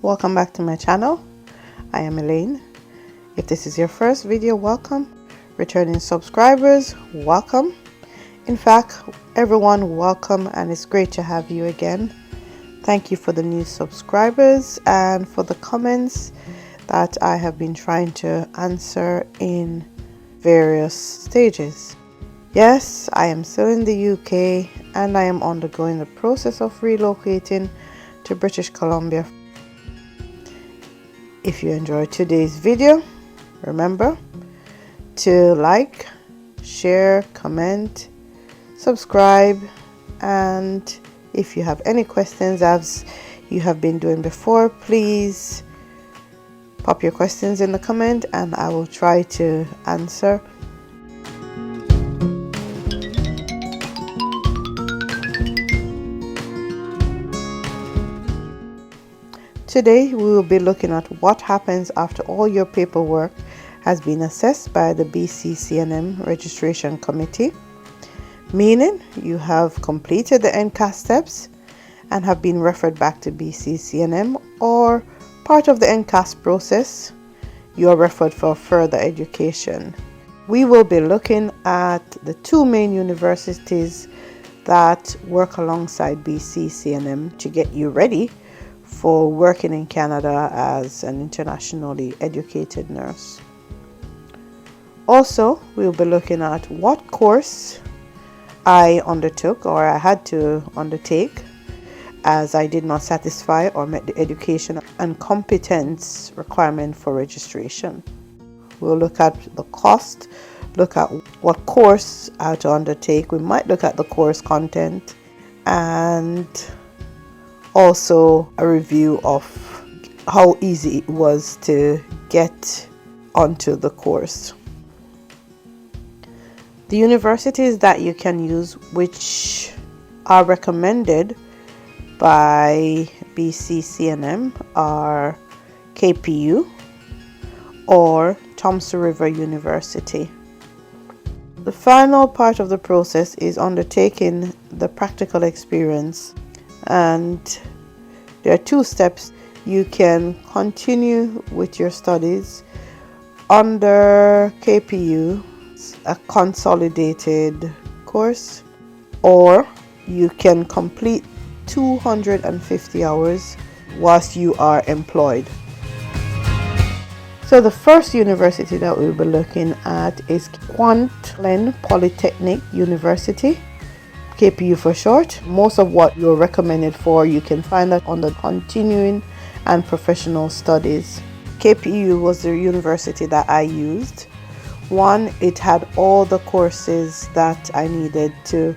Welcome back to my channel. I am Elaine. If this is your first video, welcome. Returning subscribers, welcome. In fact, everyone, welcome, and it's great to have you again. Thank you for the new subscribers and for the comments that I have been trying to answer in various stages. Yes, I am still in the UK and I am undergoing the process of relocating to British Columbia. If you enjoyed today's video, remember to like, share, comment, subscribe, and if you have any questions as you have been doing before, please pop your questions in the comment and I will try to answer. Today we will be looking at what happens after all your paperwork has been assessed by the BCCNM Registration Committee, meaning you have completed the NCAS steps and have been referred back to BCCNM, or part of the NCAS process, you are referred for further education. We will be looking at the two main universities that work alongside BCCNM to get you ready for working in Canada as an internationally educated nurse. Also, we'll be looking at what course I undertook or I had to undertake as I did not satisfy or met the education and competence requirement for registration. We'll look at the cost, look at what course I had to undertake. We might look at the course content and also a review of how easy it was to get onto the course. The universities that you can use, which are recommended by BCCNM, are KPU or Thompson River University. The final part of the process is undertaking the practical experience, and there are two steps. You can continue with your studies under KPU, a consolidated course, or you can complete 250 hours whilst you are employed. So the first university that we'll be looking at is Kwantlen Polytechnic University, KPU for short. Most of what you're recommended for, you can find that on the continuing and professional studies. KPU was the university that I used. One, it had all the courses that I needed to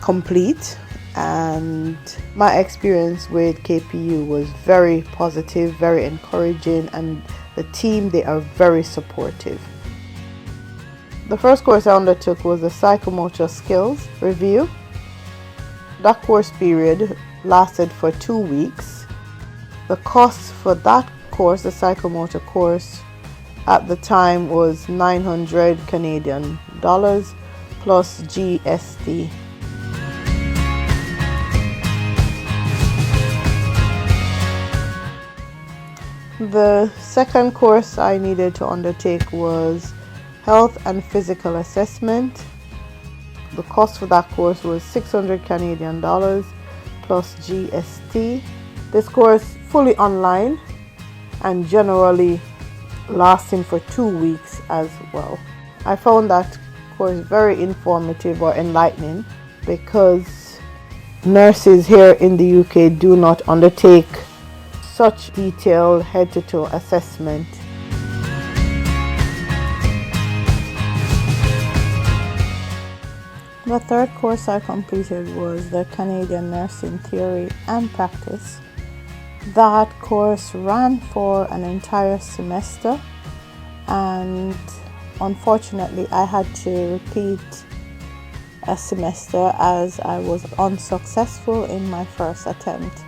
complete, and my experience with KPU was very positive, very encouraging, and the team, they are very supportive. The first course I undertook was the psychomotor skills review. That course period lasted for 2 weeks. The cost for that course, the psychomotor course, at the time was 900 Canadian dollars plus GST. The second course I needed to undertake was Health and Physical Assessment. The cost for that course was 600 Canadian dollars plus GST. This course fully online and generally lasting for 2 weeks as well. I found that course very informative or enlightening because nurses here in the UK do not undertake such detailed head-to-toe assessment. The third course I completed was the Canadian Nursing Theory and Practice. That course ran for an entire semester, and unfortunately I had to repeat a semester as I was unsuccessful in my first attempt.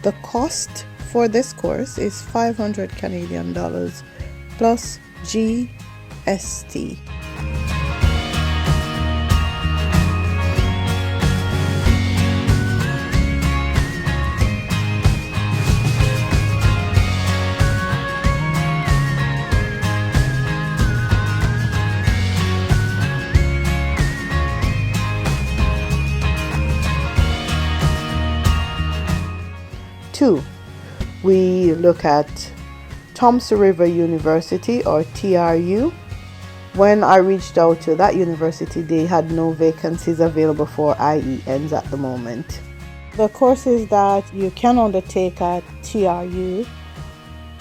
The cost for this course is 500 Canadian dollars plus GST. 2, we look at Thompson River University, or TRU. When I reached out to that university, they had no vacancies available for IENs at the moment. The courses that you can undertake at TRU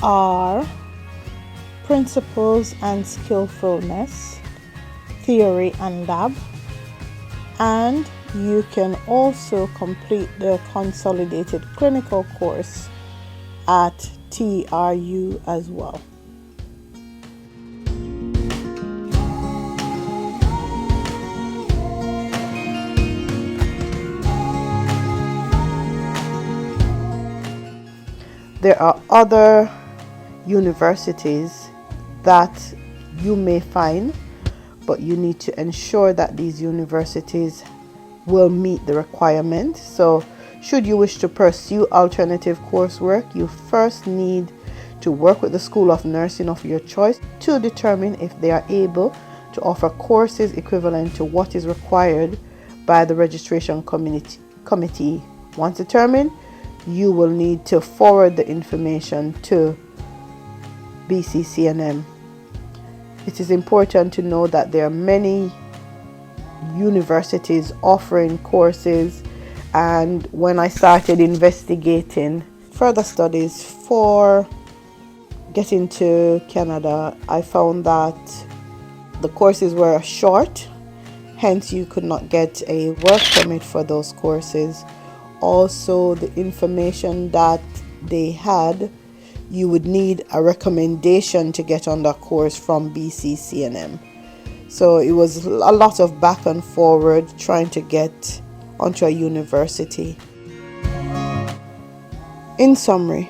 are Principles and Skillfulness, Theory and Lab, and you can also complete the Consolidated Clinical course at TRU as well. There are other universities that you may find, but you need to ensure that these universities will meet the requirement. So should you wish to pursue alternative coursework, you first need to work with the School of Nursing of your choice to determine if they are able to offer courses equivalent to what is required by the registration committee. Once determined, you will need to forward the information to BCCNM. It is important to know that there are many universities offering courses, and when I started investigating further studies for getting to Canada, I found that the courses were short, hence you could not get a work permit for those courses. Also, the information that they had, you would need a recommendation to get on that course from BCCNM. So it was a lot of back and forward trying to get onto a university. In summary,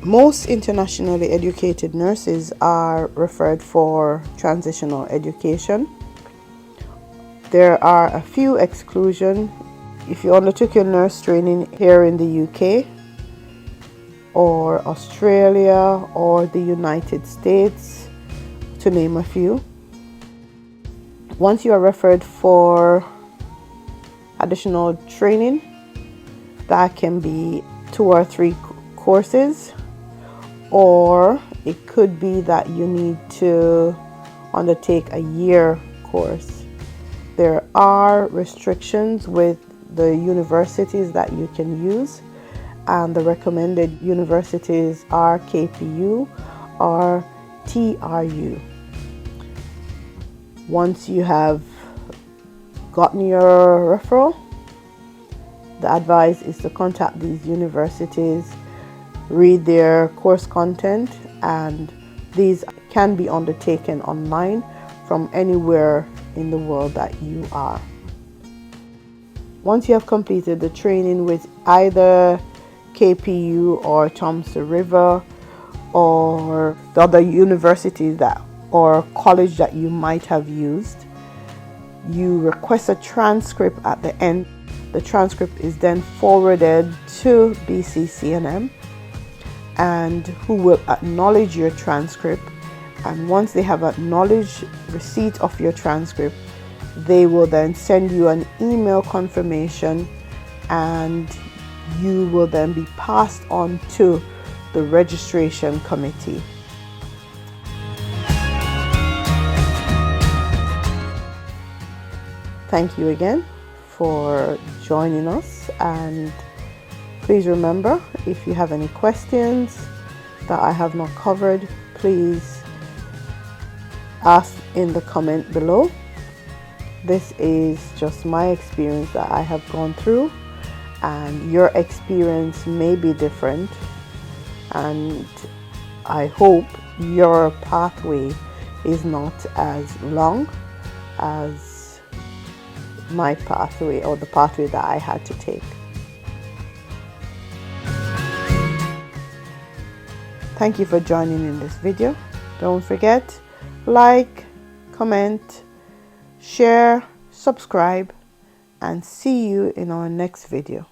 most internationally educated nurses are referred for transitional education. There are a few exclusions. If you undertook your nurse training here in the UK or Australia or the United States, to name a few. Once you are referred for additional training, that can be 2 or 3 courses, or it could be that you need to undertake a year course. There are restrictions with the universities that you can use, and the recommended universities are KPU or TRU. Once you have gotten your referral, the advice is to contact these universities, read their course content, and these can be undertaken online from anywhere in the world that you are. Once you have completed the training with either KPU or Thompson River or the other universities that or college that you might have used, you request a transcript at the end. The transcript is then forwarded to BCCNM, and who will acknowledge your transcript. And once they have acknowledged receipt of your transcript, they will then send you an email confirmation, and you will then be passed on to the registration committee. Thank you again for joining us, and please remember, if you have any questions that I have not covered, please ask in the comment below. This is just my experience that I have gone through, and your experience may be different, and I hope your pathway is not as long as my pathway or the pathway that I had to take. Thank you for joining in this video. Don't forget, like, comment, share, subscribe, and see you in our next video.